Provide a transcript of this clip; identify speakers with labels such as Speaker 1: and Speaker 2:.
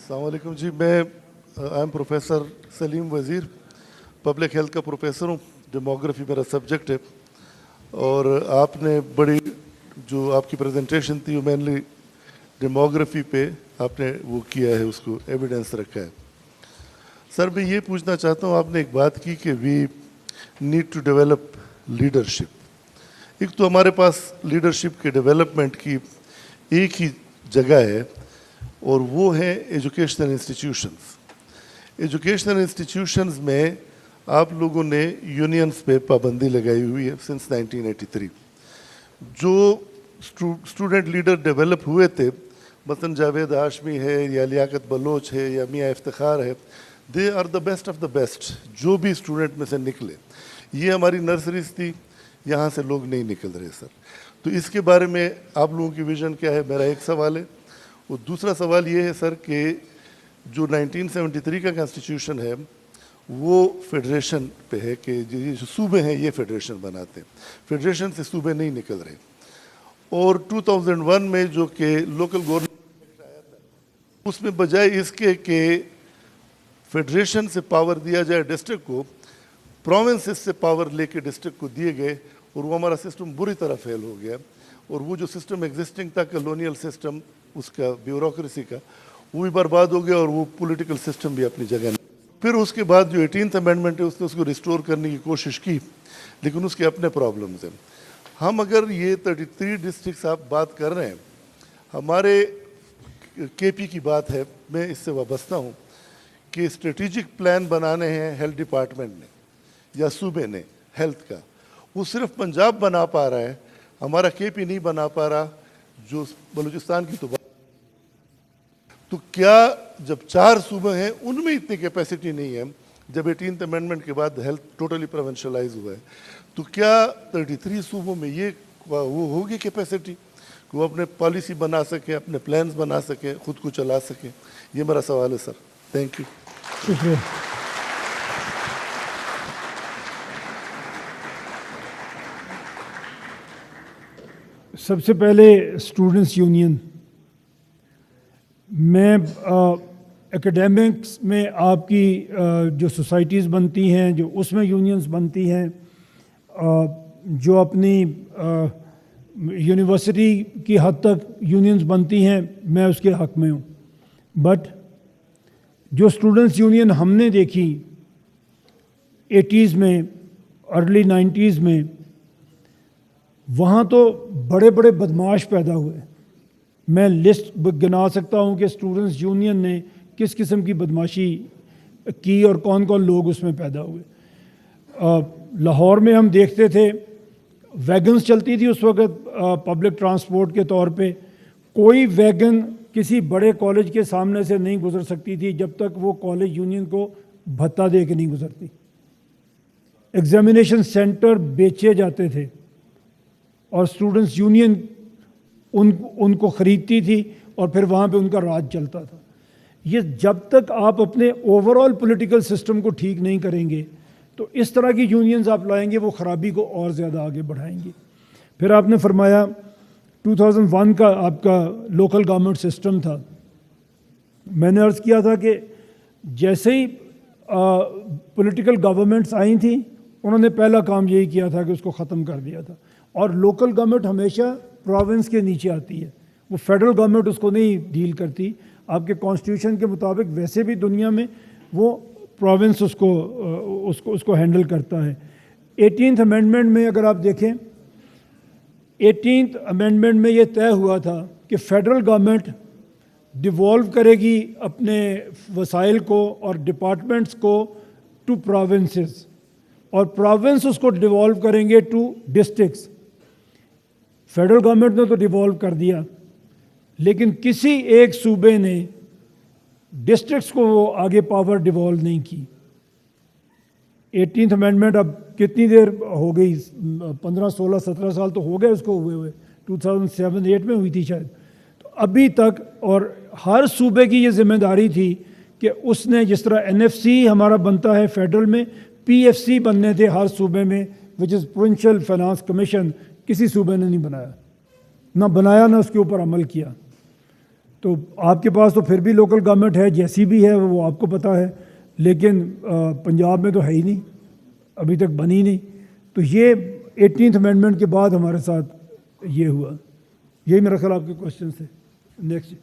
Speaker 1: السلام علیکم جی. میں آئی ایم پروفیسر سلیم وزیر, پبلک ہیلتھ کا پروفیسر ہوں. ڈیموگرافی میرا سبجیکٹ ہے, اور آپ نے بڑی جو آپ کی پریزنٹیشن تھی وہ مینلی ڈیموگرافی پہ آپ نے وہ کیا ہے, اس کو ایویڈنس رکھا ہے. سر میں یہ پوچھنا چاہتا ہوں, آپ نے ایک بات کی کہ we need to develop leadership. ایک تو ہمارے پاس لیڈرشپ کے ڈیولپمنٹ کی ایک ہی جگہ ہے, اور وہ ہیں ایجوکیشنل انسٹیٹیوشنز. ایجوکیشنل انسٹیٹیوشنز میں آپ لوگوں نے یونینز پہ پابندی لگائی ہوئی ہے سنس 1983. جو اسٹوڈنٹ لیڈر ڈیولپ ہوئے تھے, مثلاً جاوید ہاشمی ہے یا لیاقت بلوچ ہے یا میاں افتخار ہے, they are the best of the best. جو بھی اسٹوڈنٹ میں سے نکلے, یہ ہماری نرسریز تھی, یہاں سے لوگ نہیں نکل رہے سر. تو اس کے بارے میں آپ لوگوں کی ویژن کیا ہے, میرا ایک سوال ہے. اور دوسرا سوال یہ ہے سر کہ جو 1973 کا کانسٹیٹیوشن ہے وہ فیڈریشن پہ ہے کہ جو صوبے ہیں یہ فیڈریشن بناتے ہیں, فیڈریشن سے صوبے نہیں نکل رہے. اور 2001 میں جو کہ لوکل گورنمنٹ آیا تھا, اس میں بجائے اس کے کہ فیڈریشن سے پاور دیا جائے ڈسٹرکٹ کو, پروونسز سے پاور لے کے ڈسٹرکٹ کو دیے گئے, اور وہ ہمارا سسٹم بری طرح فیل ہو گیا. اور وہ جو سسٹم ایگزسٹنگ تھا کالونیل سسٹم, اس کا بیوروکریسی کا, وہ بھی برباد ہو گیا, اور وہ پولیٹیکل سسٹم بھی اپنی جگہ نہیں. پھر اس کے بعد جو 18th امینڈمنٹ ہے اس نے اس کو ریسٹور کرنے کی کوشش کی, لیکن اس کے اپنے پرابلمز ہیں. ہم اگر یہ 33 ڈسٹرکٹس آپ بات کر رہے ہیں, ہمارے کے پی کی بات ہے, میں اس سے وابستہ ہوں کہ اسٹریٹجک پلان بنانے ہیں ہیلتھ ڈپارٹمنٹ نے یا صوبے نے ہیلتھ کا, وہ صرف پنجاب بنا پا رہا ہے, ہمارا کے پی نہیں بنا پا رہا. جو بلوچستان کی تو بات, تو کیا جب 4 صوبے ہیں ان میں اتنی کیپیسٹی نہیں ہے, جب 18th امینڈمنٹ کے بعد ہیلتھ ٹوٹلی پروونشلائز ہوا ہے, تو کیا 33 صوبوں میں یہ وہ ہوگی کیپیسٹی کہ وہ اپنے پالیسی بنا سکیں, اپنے پلانز بنا سکیں, خود کو چلا سکیں؟ یہ میرا سوال ہے سر. Thank you.
Speaker 2: شکریہ. سب سے پہلے اسٹوڈنٹس یونین, میں ایکڈیمکس میں آپ کی جو سوسائٹیز بنتی ہیں, جو اس میں یونینز بنتی ہیں, جو اپنی یونیورسٹی کی حد تک یونینز بنتی ہیں, میں اس کے حق میں ہوں. بٹ جو اسٹوڈنٹس یونین ہم نے دیکھی 80s میں, ارلی 90s میں, وہاں تو بڑے بڑے بدماش پیدا ہوئے. میں لسٹ گنا سکتا ہوں کہ اسٹوڈنٹس یونین نے کس قسم کی بدماشی کی اور کون کون لوگ اس میں پیدا ہوئے. لاہور میں ہم دیکھتے تھے ویگنز چلتی تھی اس وقت پبلک ٹرانسپورٹ کے طور پہ. کوئی ویگن کسی بڑے کالج کے سامنے سے نہیں گزر سکتی تھی جب تک وہ کالج یونین کو بھتہ دے کے نہیں گزرتی. ایگزامینیشن سینٹر بیچے جاتے تھے اور اسٹوڈنٹس یونین ان کو خریدتی تھی, اور پھر وہاں پہ ان کا راج چلتا تھا. یہ جب تک آپ اپنے اوور آل پولیٹیکل سسٹم کو ٹھیک نہیں کریں گے تو اس طرح کی یونینز آپ لائیں گے, وہ خرابی کو اور زیادہ آگے بڑھائیں گے. پھر آپ نے فرمایا 2001 کا آپ کا لوکل گورنمنٹ سسٹم تھا. میں نے عرض کیا تھا کہ جیسے ہی پولیٹیکل گورنمنٹس آئی تھیں, انہوں نے پہلا کام یہی کیا تھا کہ اس کو ختم کر دیا تھا. اور لوکل گورنمنٹ ہمیشہ پروونس کے نیچے آتی ہے, وہ فیڈرل گورنمنٹ اس کو نہیں ڈیل کرتی. آپ کے کانسٹیٹیوشن کے مطابق ویسے بھی دنیا میں وہ پروونس اس کو ہینڈل کرتا ہے. 18th امینڈمنٹ میں اگر آپ دیکھیں, 18th امینڈمنٹ میں یہ طے ہوا تھا کہ فیڈرل گورنمنٹ ڈیوالو کرے گی اپنے وسائل کو اور ڈپارٹمنٹس کو ٹو پروونسز, اور پروونس اس کو ڈیوالو کریں گے ٹو ڈسٹرکٹس. فیڈرل گورنمنٹ نے تو ڈیوالو کر دیا, لیکن کسی ایک صوبے نے ڈسٹرکٹس کو وہ آگے پاور ڈیوالو نہیں کی. 18th امینڈمنٹ اب کتنی دیر ہو گئی, 15 16 17 سال تو ہو گئے اس کو ہوئے 2007-8 میں ہوئی تھی شاید. تو ابھی تک, اور ہر صوبے کی یہ ذمہ داری تھی کہ اس نے, جس طرح NFC ہمارا بنتا ہے فیڈرل میں, PFC بننے تھے ہر صوبے میں, وچ از پروونشل فائنانس کمیشن. کسی صوبے نے نہیں بنایا, نہ اس کے اوپر عمل کیا. تو تو آپ کے پاس تو پھر بھی لوکل گورنمنٹ ہے، جیسی بھی ہے وہ آپ کو پتہ ہے، لیکن پنجاب میں تو ہے ہی نہیں، ابھی تک بنی نہیں. تو یہ 18th امینڈمنٹ کے بعد ہمارے ساتھ یہ ہوا. یہی میرا خیال آپ کے کوشچن سے. نیکسٹ.